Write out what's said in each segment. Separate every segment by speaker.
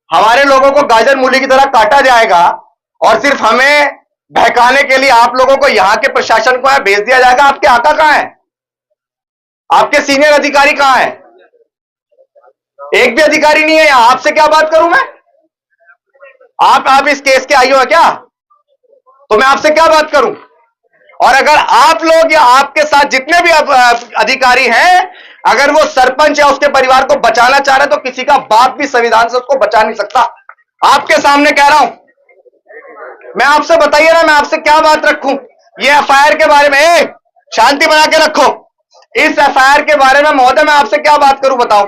Speaker 1: हमारे लोगों को गाजर मूली की तरह काटा जाएगा और सिर्फ हमें बहकाने के लिए आप लोगों को यहां के प्रशासन को भेज दिया जाएगा। आपके आका कहां है? आपके सीनियर अधिकारी कहां है? एक भी अधिकारी नहीं है यहां। आपसे क्या बात करूं मैं? आप इस केस के आईओ है क्या? तो मैं आपसे क्या बात करूं? और अगर आप लोग या आपके साथ जितने भी अधिकारी हैं, अगर वो सरपंच या उसके परिवार को बचाना चाह रहे तो किसी का बाप भी संविधान से उसको बचा नहीं सकता। आपके सामने कह रहा हूं मैं। आपसे बताइए ना, मैं आपसे क्या बात रखूं? ये एफआईआर के बारे में शांति बना के रखो। इस एफआईआर के बारे में महोदय मैं आपसे क्या बात करूं बताओ?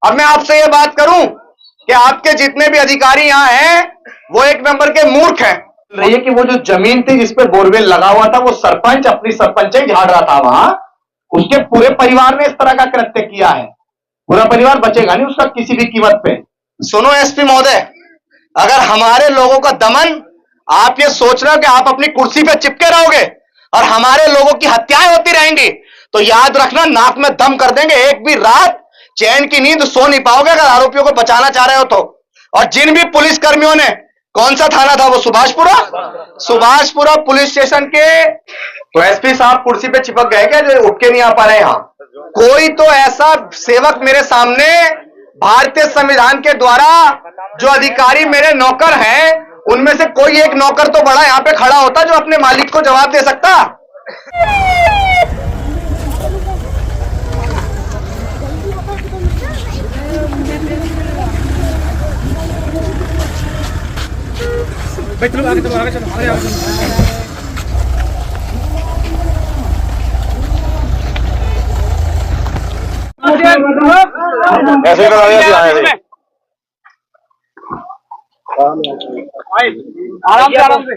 Speaker 1: अब मैं आपसे यह बात करूं कि आपके जितने भी अधिकारी यहां हैं वो एक नंबर के मूर्ख हैं। रही है कि वो जो जमीन थी जिस पे बोरवेल लगा हुआ था, वो सरपंच अपनी सरपंच झाड़ रहा था वहां, उसके पूरे परिवार ने इस तरह का कृत्य किया है। पूरा परिवार बचेगा नहीं उसका किसी भी कीमत पे। सुनो एसपी महोदय, अगर हमारे लोगों का दमन, आप ये सोच रहे हो कि आप अपनी कुर्सी पे चिपके रहोगे और हमारे लोगों की हत्याएं होती रहेंगी, तो याद रखना नाक में दम कर देंगे। एक भी रात चैन की नींद सो नहीं पाओगे अगर आरोपियों को बचाना चाह रहे हो तो। और जिन भी पुलिस कर्मियों ने, कौन सा थाना था वो? सुभाषपुरा पुलिस स्टेशन के। तो एसपी साहब कुर्सी पे चिपक गए क्या जो उठ के नहीं आ पा रहे यहां? कोई तो ऐसा सेवक मेरे सामने, भारतीय संविधान के द्वारा जो अधिकारी मेरे नौकर हैं, उनमें से कोई एक नौकर तो बड़ा यहां पे खड़ा होता जो अपने मालिक को जवाब दे सकता।
Speaker 2: भाई चलो आगे चलो, आगे चलो, आगे चलो।
Speaker 1: ऐसे करा दिया
Speaker 2: आराम से आराम से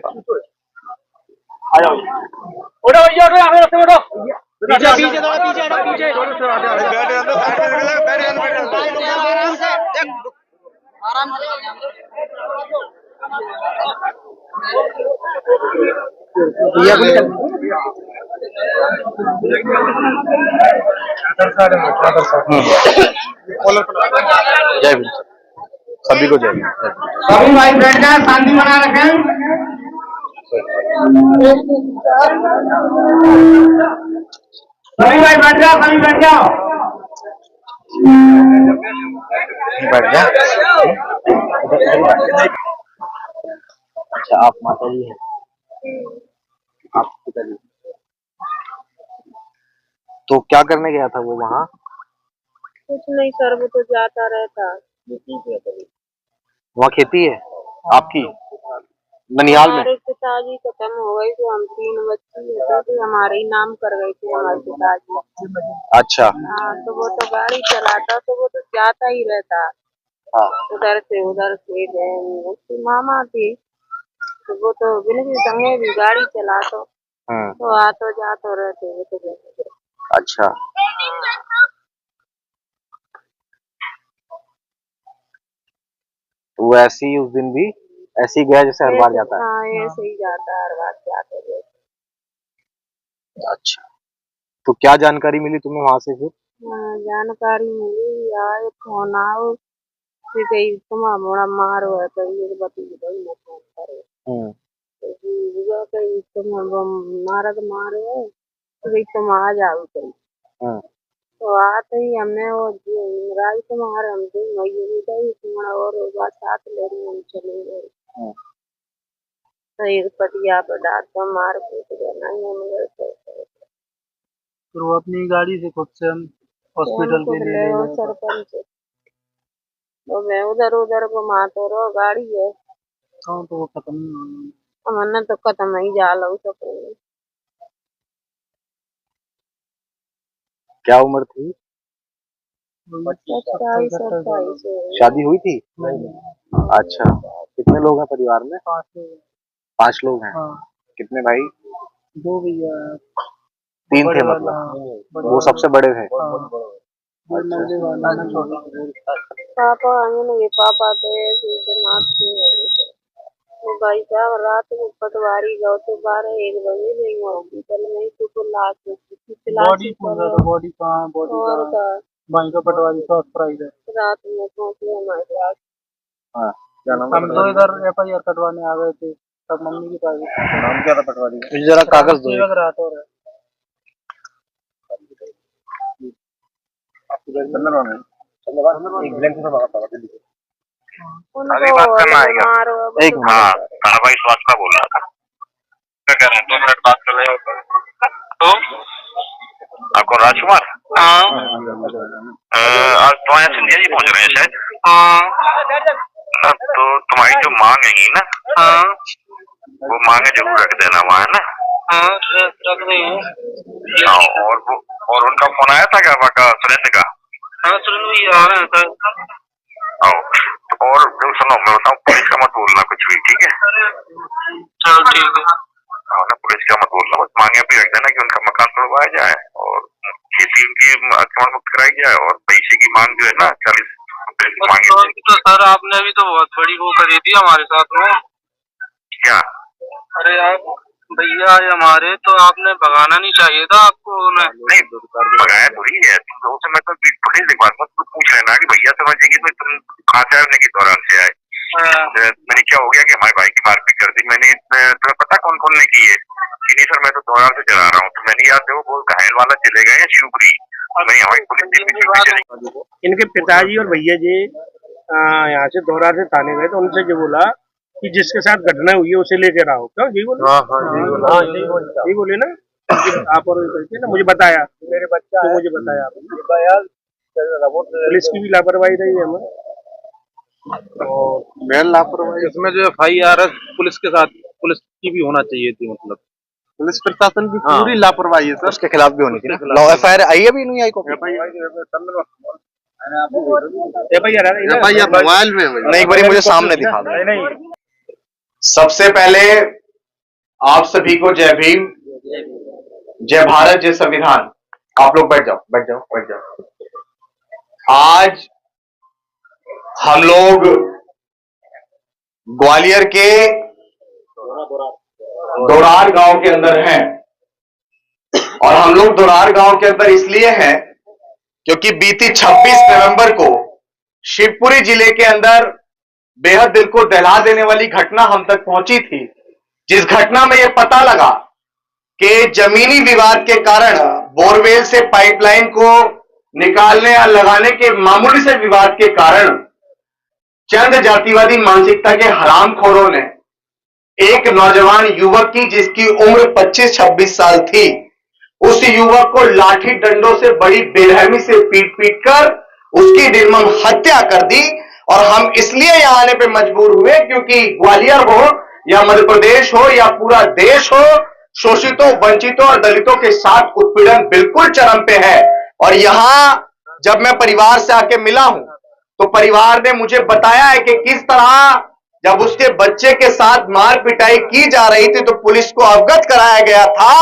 Speaker 2: आ जाओ। उठो भैया, उठो, आगे रास्ते में उठो। पीछे पीछे थोड़ा पीछे हटो, पीछे बैठे अंदर, बैठे आराम से देख, आराम से भैया को
Speaker 1: जय भीम सभी को जय भीम। सभी भाई बैठ जाए, शांति बना रखें। सभी भाई बैठ जाओ, सभी बैठ जाओ, बैठ जाओ। अच्छा आप माता जी हैं? आप पिताजी? तो क्या करने गया था वो वहाँ?
Speaker 3: कुछ नहीं सर, वो तो जाता रहता।
Speaker 1: वहाँ खेती है आपकी ननिहाल में?
Speaker 3: हमारे पिताजी खत्म हो गए तो हम 3 बच्चे होते थे, हमारे ही नाम कर गए थे हमारे पिताजी।
Speaker 1: अच्छा
Speaker 3: हाँ, तो वो तो गाड़ी चलाता तो वो तो जाता ही रहता।
Speaker 1: हाँ।
Speaker 3: उधर से उसकी मामा थी, तो वो तो बिल्कुल संगे भी गाड़ी चलातो, तो आतो जातो रहते वो तो।
Speaker 1: अच्छा तो वो ऐसे ही उस दिन भी ऐसे ही गया जैसे हर बार जाता है?
Speaker 3: हाँ, ऐसे ही जाता हर बार जाते रहते।
Speaker 1: अच्छा तो क्या जानकारी मिली तुम्हें वहां से फिर?
Speaker 3: जानकारी मिली आए फोन आओ कि कहीं तुम्हारा मोड़ा मारो है, कहीं एक बती भाई मैं फोन करे तो कहीं तुम मारत मारे है तो कहीं तुम आ जाओ कहीं। तो आते ही हमने वो राज कुमार हमसे मयूरी गई तुम्हारा और बात साथ ले रही हम चले गए। तो एक पटिया पर डांट तो मार पीट गया नहीं हम गए
Speaker 2: फिर वो अपनी गाड़ी से खुद से हम हॉस्पिटल के लिए ले गए।
Speaker 3: सरपंच तो मैं उधर उधर घुमाते रहो गाड़ी है।
Speaker 2: हाँ तो वो खत्म नहीं हुई।
Speaker 3: हमने तो खत्म ही जाला सके।
Speaker 1: क्या उम्र थी?
Speaker 3: 27-28
Speaker 1: शादी हुई थी? अच्छा कितने लोग हैं परिवार में? 5 लोग हैं। कितने भाई?
Speaker 2: 2 भैया
Speaker 1: 3 थे मतलब? वो सबसे बड़े थे?
Speaker 3: पापा ये पापा तो ऐसे दिमाग से तो भाई साहब रात को पटवारी गए तो 12-1 बजे गई हॉस्पिटल में तो लाश
Speaker 2: बॉडी पूछ रहा था, बॉडी कहाँ है, बॉडी
Speaker 3: और
Speaker 2: कहाँ है? भाई का पटवारी साथ प्राइवेट
Speaker 3: रात में पहुंचे हमारे पास
Speaker 2: हाँ, क्या नाम? हम तो इधर FIR कटवाने आ गए थे, तब मम्मी की पास। नाम क्या था पटवारी का? जरा कागज दो। लग रहा तो एक ब्लैंक से बात था दिल्ली से।
Speaker 3: अभी बात करना आएगा।
Speaker 1: एक मिनट, भाई स्वास्थ्य का बोल रहा था, क्या कह रहे हैं? 2 मिनट बात कर रहे हो तो आपको राजकुमार, हाँ आज तुम्हारे सिंधिया जी पहुंच रहे हैं शायद, हाँ तो तुम्हारी जो मांग है ना, हाँ वो मांगे जरूर रख देना वहाँ, है ना? हाँ रख रही हूँ। और उनका फोन आया था क्या का सुरेंद्र का? हाँ सुरेंद्र भाई आ रहे हैं सर। और सुनो मैं बताऊँ, पुलिस का मत बोलना कुछ भी, ठीक है? चलो ठीक है। ना पुलिस का मत बोलना, बस मांगे भी रख देना कि उनका मकान तोड़वाया जाए और खेती उनकी अतिक्रमण मुक्त कराई जाए और पैसे की मांग जो है ना 40 रुपए मांगे। तो सर आपने अभी तो बहुत बड़ी वो करी थी हमारे साथ में। क्या? अरे आप भैया हमारे तो आपने भगाना नहीं चाहिए था आपको। नहीं भगाया थोड़ी है, तो उस समय तो पुलिस एक बात मत पूछ लेना कि भैया समझेगी तो तुम कहाँ से आने के दौरान से आए। मैंने क्या हो गया कि हमारे भाई की मारपीट कर दी मैंने, तुम्हें पता कौन कौन ने की है? नहीं सर मैं तो दौरान से चला रहा हूँ, तो मैंने याद है वो घायल वाला चले गए हैं शिवपुरी, नहीं हमारी पुलिस।
Speaker 2: इनके पिताजी और भैया जी यहाँ से दौरा से थाने गए तो उनसे जो बोला कि जिसके साथ घटना हुई है उसे लेकर आओ। क्यों यही बोले? यही बोले ना आप, और करके ना मुझे बताया मेरे बच्चा तो मुझे बताया पुलिस की भी लापरवाही रही है हमें, और लापरवाही इसमें जो FIR है पुलिस के साथ पुलिस की भी होना चाहिए थी, मतलब पुलिस प्रशासन की पूरी लापरवाही है सर, उसके खिलाफ भी होनी थी।
Speaker 1: FIR आई अभी नहीं आई को?
Speaker 2: FIR मोबाइल में
Speaker 1: नहीं, एक बार मुझे सामने दिखा दो। सबसे पहले आप सभी को जय भीम, जय भारत, जय संविधान। आप लोग बैठ जाओ बैठ जाओ बैठ जाओ। आज हम लोग ग्वालियर के दोरार गांव के अंदर हैं, और हम लोग दोरार गांव के अंदर इसलिए हैं क्योंकि बीती 26 नवंबर को शिवपुरी जिले के अंदर बेहद दिल को दहला देने वाली घटना हम तक पहुंची थी, जिस घटना में यह पता लगा कि जमीनी विवाद के कारण बोरवेल से पाइपलाइन को निकालने या लगाने के मामूली से विवाद के कारण चंद जातिवादी मानसिकता के हरामखोरों ने एक नौजवान युवक की, जिसकी उम्र 25-26 साल थी, उस युवक को लाठी डंडों से बड़ी बेरहमी से पीट कर उसकी निर्मम हत्या कर दी। और हम इसलिए यहां आने पे मजबूर हुए क्योंकि ग्वालियर हो या मध्य प्रदेश हो या पूरा देश हो, शोषितों, वंचितों और दलितों के साथ उत्पीड़न बिल्कुल चरम पे है। और यहां जब मैं परिवार से आके मिला हूं तो परिवार ने मुझे बताया है कि किस तरह जब उसके बच्चे के साथ मार पिटाई की जा रही थी तो पुलिस को अवगत कराया गया था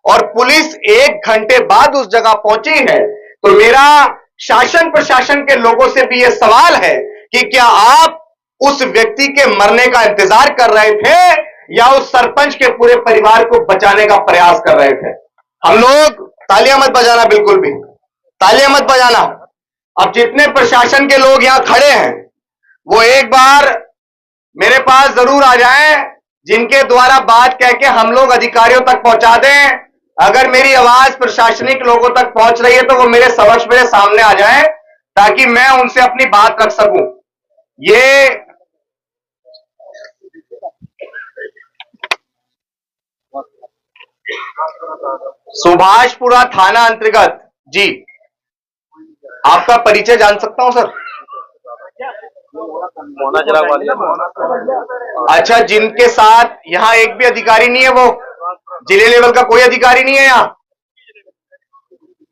Speaker 1: और पुलिस 1 घंटे बाद उस जगह पहुंची है। तो मेरा शासन प्रशासन के लोगों से भी यह सवाल है कि क्या आप उस व्यक्ति के मरने का इंतजार कर रहे थे या उस सरपंच के पूरे परिवार को बचाने का प्रयास कर रहे थे? हम लोग तालियां मत बजाना, बिल्कुल भी तालियां मत बजाना। अब जितने प्रशासन के लोग यहां खड़े हैं वो एक बार मेरे पास जरूर आ जाएं, जिनके द्वारा बात कह के हम लोग अधिकारियों तक पहुंचा दें। अगर मेरी आवाज प्रशासनिक लोगों तक पहुंच रही है तो वो मेरे समक्ष मेरे सामने आ जाएं ताकि मैं उनसे अपनी बात रख सकूं। ये सुभाषपुरा थाना अंतर्गत जी, आपका परिचय जान सकता हूं सर? अच्छा, जिनके साथ यहाँ एक भी अधिकारी नहीं है, वो जिले लेवल का कोई अधिकारी नहीं है यहाँ?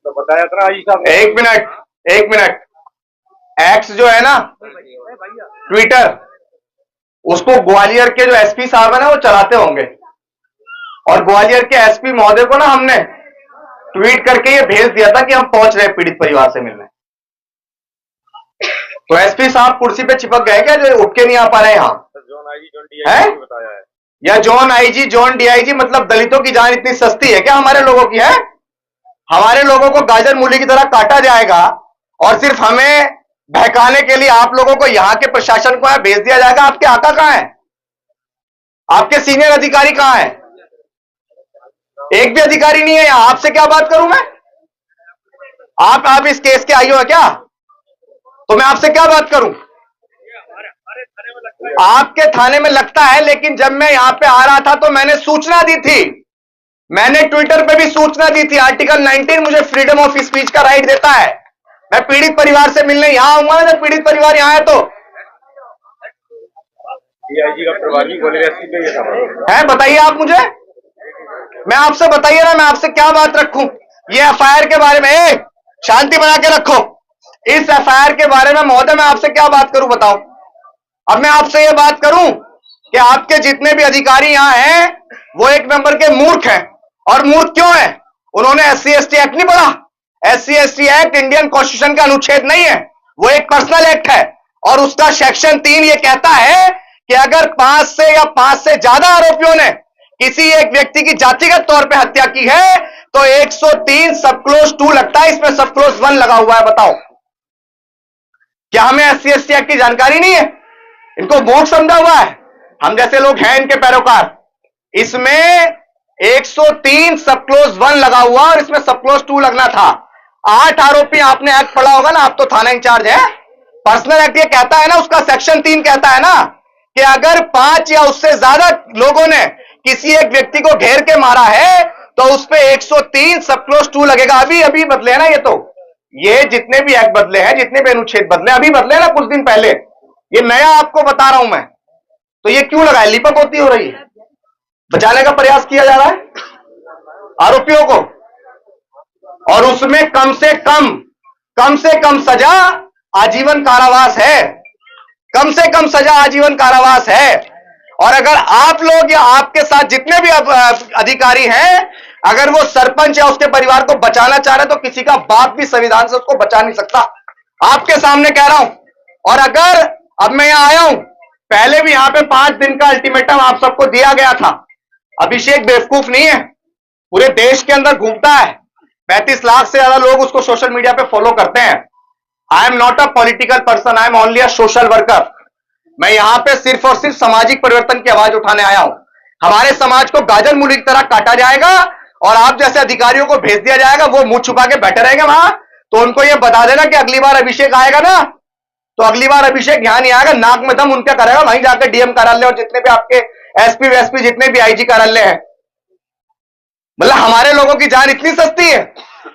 Speaker 1: तो बताया था। एक मिनट एक्स जो है ना ट्विटर, उसको ग्वालियर के जो एसपी साहब है ना वो चलाते होंगे, और ग्वालियर के एसपी महोदय को ना हमने ट्वीट करके ये भेज दिया था कि हम पहुंच रहे पीड़ित परिवार से मिलने। तो एसपी साहब कुर्सी पे चिपक गए क्या जो उठ के नहीं आ पा रहे यहाँ? है या जॉन आईजी जॉन डीआईजी, मतलब दलितों की जान इतनी सस्ती है क्या हमारे लोगों की? है हमारे लोगों को गाजर मूली की तरह काटा जाएगा और सिर्फ हमें बहकाने के लिए आप लोगों को यहां के प्रशासन को भेज दिया जाएगा। आपके आका कहां है? आपके सीनियर अधिकारी कहां है? एक भी अधिकारी नहीं है यहां। आपसे क्या बात करूं मैं? आप इस केस के आईओ है क्या? तो मैं आपसे क्या बात करूं? आपके थाने में लगता है, लेकिन जब मैं यहां पे आ रहा था तो मैंने सूचना दी थी, मैंने ट्विटर पे भी सूचना दी थी। आर्टिकल 19 मुझे फ्रीडम ऑफ स्पीच का राइट देता है। मैं पीड़ित परिवार से मिलने यहां आऊंगा ना, जब पीड़ित परिवार यहां है तो
Speaker 2: डीआईजी का प्रभारी
Speaker 1: है। बताइए आप मुझे, मैं आपसे बताइए ना, मैं आपसे क्या बात रखूं? ये एफआईआर के बारे में शांति बना के रखो। इस एफआईआर के बारे में महोदय मैं आपसे क्या बात करूं बताओ? अब मैं आपसे ये बात करूं कि आपके जितने भी अधिकारी यहां हैं वो एक नंबर के मूर्ख हैं। और मूर्ख क्यों है? उन्होंने SC/ST एक्ट नहीं पढ़ा। SC/ST एक्ट इंडियन कॉन्स्टिट्यूशन का अनुच्छेद नहीं है, वो एक पर्सनल एक्ट है। और उसका सेक्शन 3 ये कहता है कि अगर 5 से या 5 से ज्यादा आरोपियों ने किसी एक व्यक्ति की जातिगत तौर पे हत्या की है तो 103 सब क्लोज 2 लगता है। इसमें सब क्लोज 1 लगा हुआ है। बताओ, क्या हमें SC/ST एक्ट की जानकारी नहीं है? इनको मूर्ख समझा हुआ है। हम जैसे लोग हैं इनके पैरोकार। इसमें 103 सब क्लोज 1 लगा हुआ और इसमें सब क्लोज 2 लगना था। 8 आरोपी, आपने एक्ट पढ़ा होगा ना, आप तो थाना इंचार्ज है। पर्सनल एक्ट ये कहता है ना, उसका सेक्शन 3 कहता है ना कि अगर 5 या उससे ज्यादा लोगों ने किसी एक व्यक्ति को घेर के मारा है तो उस पे 103 सब क्लोज 2 लगेगा। अभी अभी बदले हैं ना ये जितने भी एक्ट बदले हैं, जितने भी अनुच्छेद बदले, अभी बदले ना कुछ दिन पहले। ये नया आपको बता रहा हूं मैं। तो ये क्यों लगा है? लिपापोती हो रही है, बचाने का प्रयास किया जा रहा है आरोपियों को। और उसमें कम से कम सजा आजीवन कारावास है। कम से कम सजा आजीवन कारावास है। और अगर आप लोग या आपके साथ जितने भी अधिकारी हैं, अगर वो सरपंच या उसके परिवार को बचाना चाह रहे तो किसी का बाप भी संविधान से उसको बचा नहीं सकता। आपके सामने कह रहा हूं। और अगर अब मैं यहां आया हूं, पहले भी यहां पे 5 दिन का अल्टीमेटम आप सबको दिया गया था। अभिषेक बेवकूफ नहीं है, पूरे देश के अंदर घूमता है। 35 लाख से ज्यादा लोग उसको सोशल मीडिया पे फॉलो करते हैं। I am not a political person, I am only a social worker. मैं यहां पे सिर्फ और सिर्फ सामाजिक परिवर्तन की आवाज उठाने आया हूं। हमारे समाज को गाजर मूली की तरह काटा जाएगा और आप जैसे अधिकारियों को भेज दिया जाएगा, वो मुंह छुपा के बैठे रहेंगे वहां। तो उनको यह बता देना कि अगली बार अभिषेक आएगा ना, तो अगली बार अभिषेक यहां नहीं आएगा, नाक में दम उनका करेगा वहीं जाकर डीएम कार्यालय और जितने भी आपके एसपी वेसपी जितने भी आईजी कार्यालय हैं। मतलब हमारे लोगों की जान इतनी सस्ती है?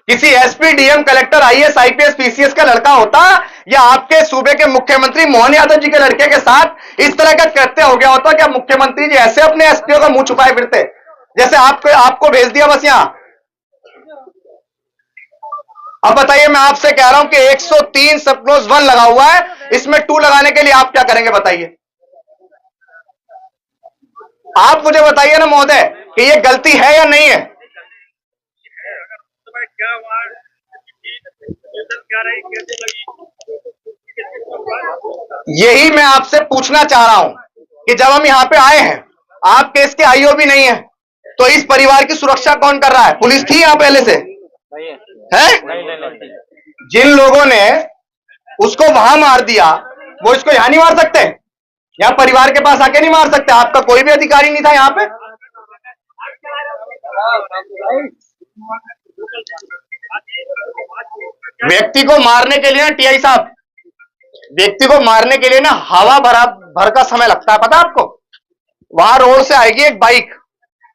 Speaker 1: किसी SP, DM, collector, IAS, IPS, PCS का लड़का होता या आपके सूबे के मुख्यमंत्री मोहन यादव जी के लड़के के साथ इस तरह का कृत्य हो गया होता, क्या मुख्यमंत्री जी ऐसे अपने एसपीओ का मुंह छुपाए फिरते जैसे आपको भेज दिया बस यहां? अब बताइए, मैं आपसे कह रहा हूं कि 103 सब क्लोज 1 लगा हुआ है, इसमें 2 लगाने के लिए आप क्या करेंगे बताइए? आप मुझे बताइए ना महोदय कि ये गलती है या नहीं है? यही मैं आपसे पूछना चाह रहा हूं कि जब हम यहां पे आए हैं, आप केस के आईओ भी नहीं है, तो इस परिवार की सुरक्षा कौन कर रहा है? पुलिस थी यहां पहले से है? जिन लोगों ने उसको वहां मार दिया वो इसको यहां नहीं मार सकते? यहां परिवार के पास आके नहीं मार सकते? आपका कोई भी अधिकारी नहीं था यहां पे? व्यक्ति को मारने के लिए ना टीआई साहब, व्यक्ति को मारने के लिए ना हवा भर का समय लगता है, पता आपको? वहां रोड से आएगी एक बाइक,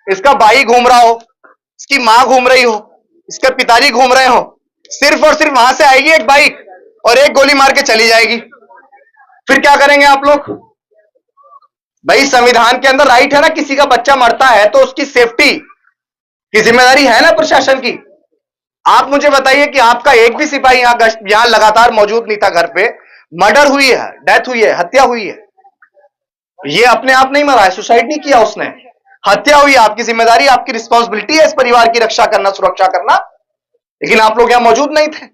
Speaker 1: इसका भाई घूम रहा हो, इसकी मां घूम रही हो, इसके पिताजी घूम रहे हो, सिर्फ और सिर्फ वहां से आएगी एक बाइक और एक गोली मार के चली जाएगी। फिर क्या करेंगे आप लोग? भाई संविधान के अंदर राइट है ना, किसी का बच्चा मरता है तो उसकी सेफ्टी की जिम्मेदारी है ना प्रशासन की। आप मुझे बताइए कि आपका एक भी सिपाही यहां लगातार मौजूद नहीं था घर पे, मर्डर हुई है, डेथ हुई है, हत्या हुई है। ये अपने आप नहीं मरा है, सुसाइड नहीं किया उसने, हत्या हुई है। आपकी जिम्मेदारी, आपकी रिस्पॉन्सिबिलिटी है इस परिवार की रक्षा करना, सुरक्षा करना। लेकिन आप लोग यहां मौजूद नहीं थे।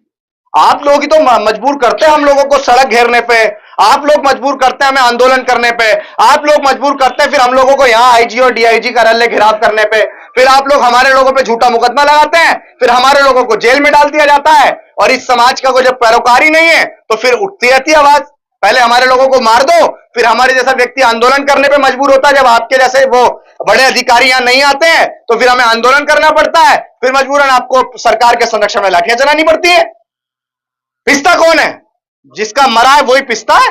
Speaker 1: आप लोग ही तो मजबूर करते हैं हम लोगों को सड़क घेरने पे, आप लोग मजबूर करते हैं हमें आंदोलन करने पे, आप लोग मजबूर करते हैं फिर हम लोगों को यहां आईजी और डीआईजी कार्यालय घेराव करने पे, फिर आप लोग हमारे लोगों पे झूठा मुकदमा लगाते हैं, फिर हमारे लोगों को जेल में डाल दिया जाता है, और इस समाज का कोई जब पैरोकारी नहीं है तो फिर उठती रहती है आवाज, पहले हमारे लोगों को मार दो, फिर हमारे जैसा व्यक्ति आंदोलन करने पे मजबूर होता है। जब आपके जैसे वो बड़े अधिकारी यहां नहीं आते हैं तो फिर हमें आंदोलन करना पड़ता है, फिर मजबूरन आपको सरकार के संरक्षण में लाठियां चलानी पड़ती है। पिसता कौन है? जिसका मरा है वही पिसता है।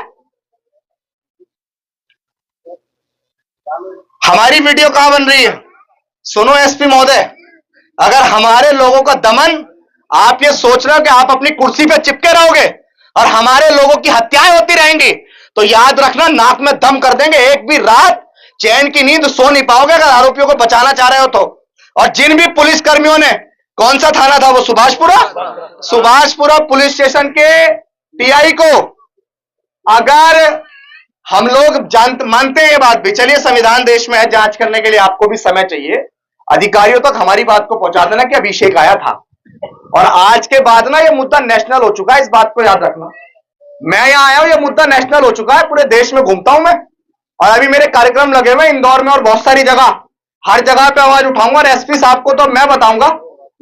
Speaker 1: हमारी वीडियो कहां बन रही है? सुनो एसपी महोदय, अगर हमारे लोगों का दमन, आप ये सोच रहे हो कि आप अपनी कुर्सी पे चिपके रहोगे और हमारे लोगों की हत्याएं होती रहेंगी, तो याद रखना नाक में दम कर देंगे। एक भी रात चैन की नींद सो नहीं पाओगे अगर आरोपियों को बचाना चाह रहे हो तो। और जिन भी पुलिस कर्मियों ने, कौन सा थाना था वो, सुभाषपुरा पुलिस स्टेशन के टीआई को, अगर हम लोग मानते हैं ये बात भी, चलिए संविधान देश में है, जांच करने के लिए आपको भी समय चाहिए, अधिकारियों तक हमारी बात को पहुंचा देना कि अभिषेक आया था, और आज के बाद ना ये मुद्दा नेशनल हो चुका है, इस बात को याद रखना। मैं यहां आया हूं, ये मुद्दा नेशनल हो चुका है, पूरे देश में घूमता हूं मैं, और अभी मेरे कार्यक्रम लगे हुए इंदौर में और बहुत सारी जगह, हर जगह पे आवाज उठाऊंगा। और एसपी साहब को तो मैं बताऊंगा,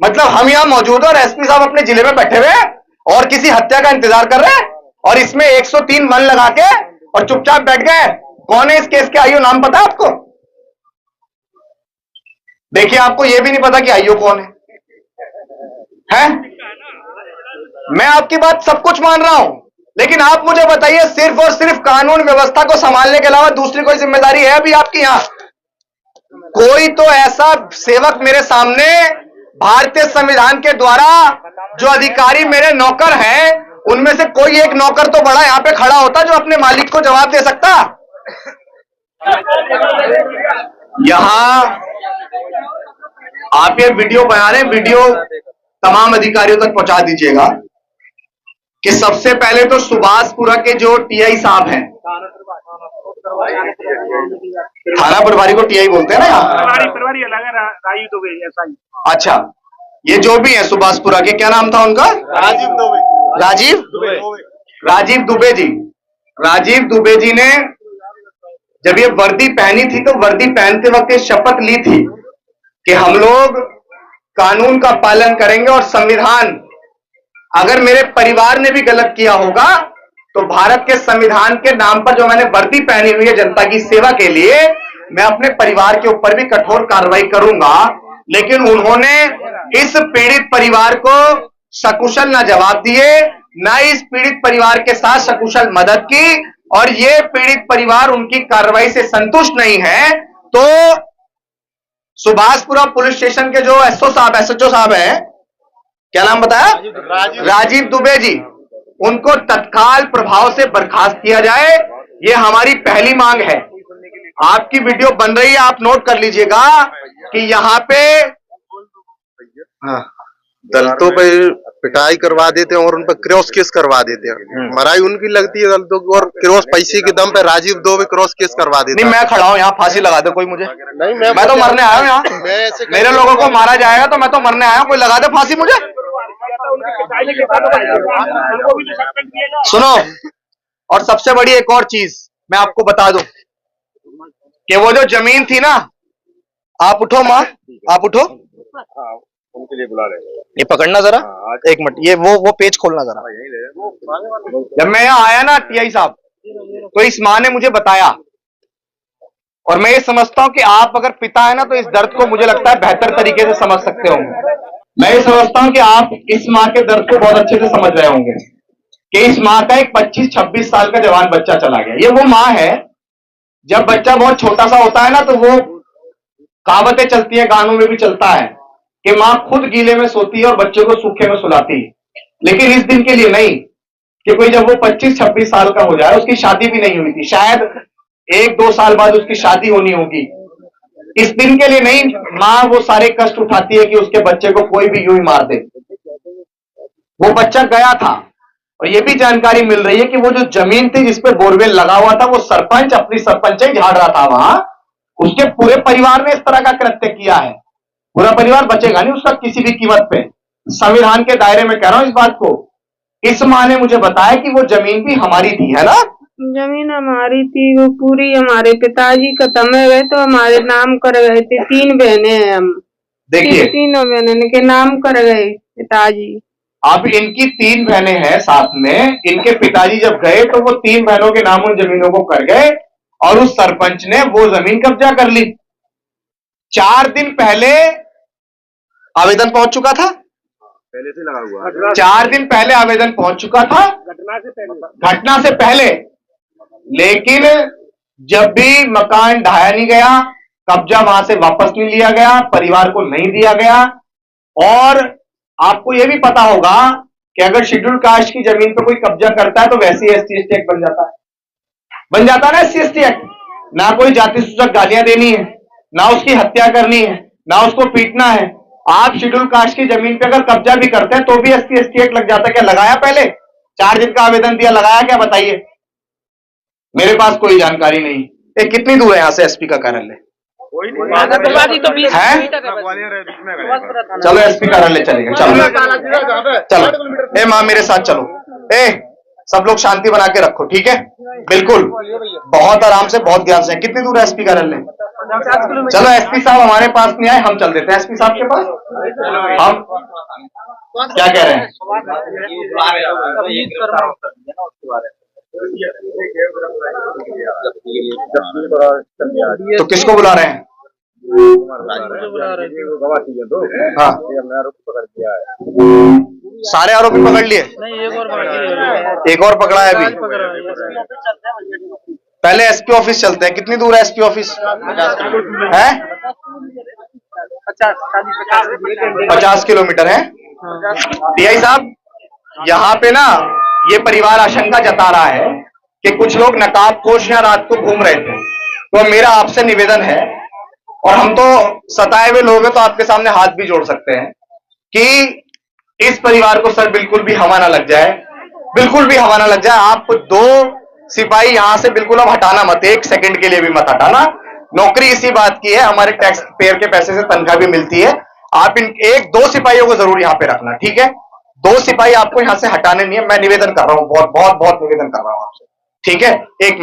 Speaker 1: मतलब हम यहां मौजूद हैं और एसपी साहब अपने जिले में बैठे हुए हैं और किसी हत्या का इंतजार कर रहे हैं, और इसमें 103 मन लगा के और चुपचाप बैठ गए। कौन है इस केस के आईओ, नाम पता है आपको? देखिए, आपको यह भी नहीं पता कि आईओ कौन है? मैं आपकी बात सब कुछ मान रहा हूं, लेकिन आप मुझे बताइए, सिर्फ और सिर्फ कानून व्यवस्था को संभालने के अलावा दूसरी कोई जिम्मेदारी है अभी आपकी यहां? कोई तो ऐसा सेवक मेरे सामने, भारतीय संविधान के द्वारा जो अधिकारी मेरे नौकर हैं, उनमें से कोई एक नौकर तो बड़ा यहां पे खड़ा होता जो अपने मालिक को जवाब दे सकता। यहां आप ये वीडियो बना रहे हैं, वीडियो तमाम अधिकारियों तक पहुंचा दीजिएगा कि सबसे पहले तो सुभाषपुरा के जो टीआई साहब हैं, थाना प्रभारी को टीआई बोलते हैं ना यहाँ, अच्छा, ये जो भी है सुभाषपुरा के, क्या नाम था उनका? राजीव दुबे जी ने जब ये वर्दी पहनी थी तो वर्दी पहनते वक्त ये शपथ ली थी कि हम लोग कानून का पालन करेंगे और संविधान, अगर मेरे परिवार ने भी गलत किया होगा तो भारत के संविधान के नाम पर जो मैंने वर्दी पहनी हुई है जनता की सेवा के लिए, मैं अपने परिवार के ऊपर भी कठोर कार्रवाई करूंगा। लेकिन उन्होंने इस पीड़ित परिवार को सकुशल न जवाब दिए, न इस पीड़ित परिवार के साथ सकुशल मदद की, और ये पीड़ित परिवार उनकी कार्रवाई से संतुष्ट नहीं है, तो सुभाषपुरा पुलिस स्टेशन के जो एसओ साहब हैं, क्या नाम बताया? राजीव दुबे जी, उनको तत्काल प्रभाव से बर्खास्त किया जाए, ये हमारी पहली मांग है। आपकी वीडियो बन रही है, आप नोट कर लीजिएगा कि यहाँ पे
Speaker 4: दलितों पे पिटाई करवा देते हैं और उन पर क्रॉस केस करवा देते हैं, मराई उनकी लगती है दलितों को, और क्रॉस पैसे के दम पे राजीव दुबे क्रॉस केस करवा देते हैं।
Speaker 1: नहीं, मैं खड़ा हूँ यहाँ, फांसी लगा दे कोई मुझे। नहीं, मैं तो मरने आया हूँ यहाँ, मेरे लोगों को मारा जाएगा तो मैं तो मरने आया हूँ, कोई लगा दे फांसी मुझे। सुनो, और सबसे बड़ी एक और चीज मैं आपको बता दूं कि वो जो जमीन थी ना, आप उठो माँ, आप उठो,
Speaker 4: उनके लिए बुला रहे,
Speaker 1: ये पकड़ना जरा, एक मिनट, ये वो पेज खोलना जरा। जब मैं यहाँ आया ना टीआई साहब, तो इस माँ ने मुझे बताया, और मैं ये समझता हूँ कि आप अगर पिता है ना तो इस दर्द को मुझे लगता है बेहतर तरीके से समझ सकते होंगे। मैं ये समझता हूँ कि आप इस माँ के दर्द को बहुत अच्छे से समझ रहे होंगे कि इस माँ का एक 25-26 साल का जवान बच्चा चला गया। ये वो माँ है, जब बच्चा बहुत छोटा सा होता है ना तो वो कहावतें चलती हैं, गानों में भी चलता है कि माँ खुद गीले में सोती है और बच्चे को सूखे में सुलाती है, लेकिन इस दिन के लिए नहीं कि कोई जब वो 25-26 साल का हो जाए, उसकी शादी भी नहीं हुई थी, शायद 1-2 साल बाद उसकी शादी होनी होगी, इस दिन के लिए नहीं, माँ वो सारे कष्ट उठाती है कि उसके बच्चे को कोई भी यूं ही मार दे। वो बच्चा गया था, और ये भी जानकारी मिल रही है कि वो जो जमीन थी जिसपे बोरवेल लगा हुआ था, वो सरपंच अपनी सरपंचाई झाड़ रहा था वहां, उसके पूरे परिवार ने इस तरह का कृत्य किया है। पूरा परिवार बचेगा नहीं उसका किसी भी कीमत पे, संविधान के दायरे में कह रहा हूं इस बात को। इस माँ ने मुझे बताया कि वो जमीन भी हमारी थी, है ना?
Speaker 3: जमीन हमारी थी, वो पूरी हमारे पिताजी खत्म हो गए तो हमारे नाम कर गए थे, 3 बहनें हैं हम।
Speaker 1: देखिए
Speaker 3: तीनों बहनों के नाम कर गए पिताजी।
Speaker 1: अब इनकी 3 बहनें हैं साथ में, इनके पिताजी जब गए तो वो 3 बहनों के नाम उन जमीनों को कर गए और उस सरपंच ने वो जमीन कब्जा कर ली। 4 दिन पहले आवेदन पहुंच चुका था,
Speaker 2: पहले से लगा हुआ
Speaker 1: 4 दिन पहले आवेदन पहुंच चुका था घटना से पहले, लेकिन जब भी मकान ढाया नहीं गया, कब्जा वहां से वापस नहीं लिया गया, परिवार को नहीं दिया गया। और आपको यह भी पता होगा कि अगर शेड्यूल कास्ट की जमीन पर कोई कब्जा करता है तो वैसे ही SC ST एक्ट बन जाता है ना SC ST एक्ट। ना कोई जाति सूचक गालियां देनी है, ना उसकी हत्या करनी है, ना उसको पीटना है। आप शेड्यूल कास्ट की जमीन पे अगर कब्जा भी करते हैं तो भी SC ST एक्ट लग जाता है। क्या लगाया? पहले 4 दिन का आवेदन दिया, लगाया क्या? बताइए, मेरे पास कोई जानकारी नहीं। ये कितनी दूर है यहां से SP का कार्यालय? है? चलो SP कार्यालय चलेंगे, चलो ए माँ मेरे साथ चलो। सब लोग शांति बना के रखो, ठीक है? बिल्कुल, बहुत आराम से, बहुत ध्यान से। कितनी दूर है SP कार्यालय? चलो SP साहब हमारे पास नहीं आए, हम चल देते हैं SP साहब के पास। हम क्या कह रहे हैं? तो किसको बुला रहे हैं? हाँ, सारे आरोपी पकड़ लिए? एक और पकड़ा है अभी। पहले SP ऑफिस चलते हैं। कितनी दूर है SP ऑफिस? है 50 किलोमीटर है। DI साहब, यहाँ पे ना ये परिवार आशंका जता रहा है कि कुछ लोग नकाबपोश यहाँ रात को घूम रहे थे। तो मेरा आपसे निवेदन है, और हम तो सताए हुए लोग हैं तो आपके सामने हाथ भी जोड़ सकते हैं, कि इस परिवार को सर बिल्कुल भी हवा ना लग जाए, बिल्कुल भी हवा ना लग जाए। आप 2 सिपाही यहां से बिल्कुल अब हटाना मत, 1 सेकंड के लिए भी मत हटाना। नौकरी इसी बात की है, हमारे टैक्स पेयर के पैसे से तनख्वाह भी मिलती है। आप इन 1-2 सिपाहियों को जरूर यहां पे रखना, ठीक है? 2 सिपाही आपको यहां से हटाने नहीं है। मैं निवेदन कर रहा हूं, बहुत बहुत बहुत निवेदन कर रहा हूं आपसे, ठीक है? 1 मिनट।